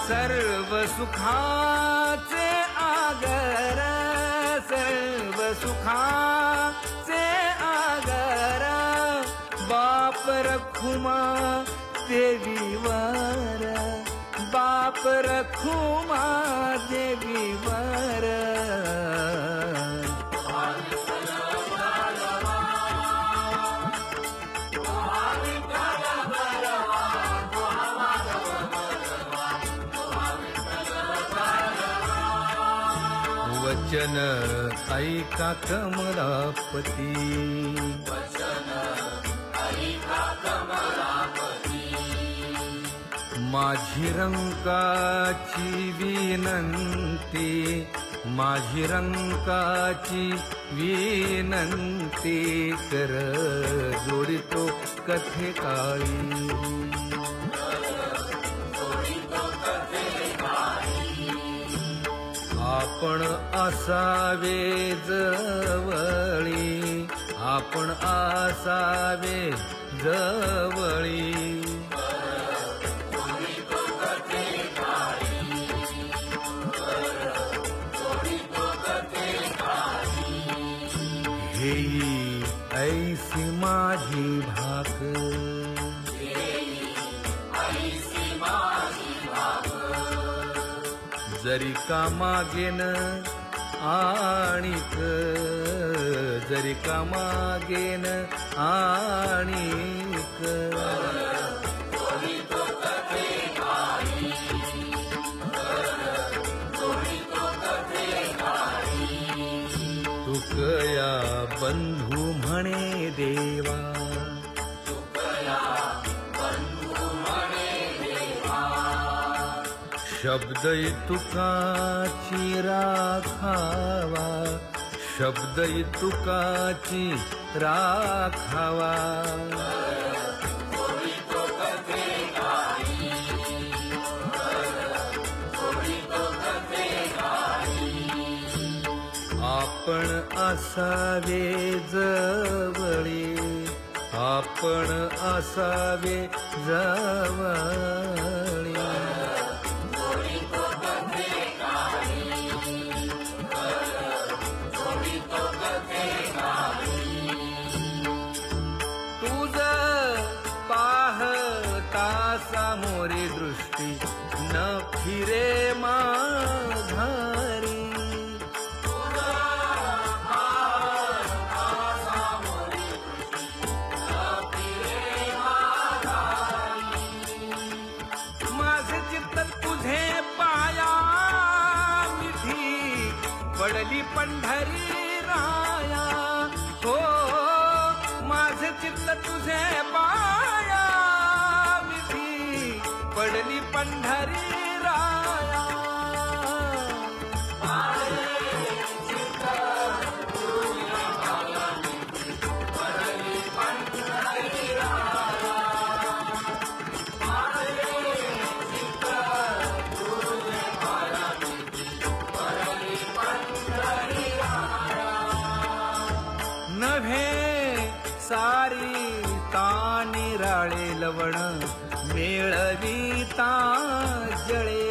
सर्व सुखाचे आगर, सर्व सुखाचे आगर, बाप रखुमा देवीवर, बाप रखुमा देवीवर. वचन ऐका कमलापती, वचन ऐका कमलापती. माझी रंकाची विनंती, माझी रंकाची विनंती कर जोडितो कथे काळी. आपण असावे जवळी, आपण असावे जवळी. हेई ऐसी माझी भाक, जरी का मागेन आणिक, जरी का मागेन आणिक. तुकया बंधू म्हणे देवा, शब्द तुकाची राखावा, शब्द तुकाची राखावा. आपण असावे जवळी, आपण असावे जवळी. तुझ पाहता सामोरे दृष्टी न फिरे माघारी. माझे चित्त तुझे पाया मिठी, पडली पंढरी राया. हो माझे चित्त तुझे पाया मिठी, पडली पंढरी राया. नभे सारी तानिराळे लवण, मेळवीता जळे.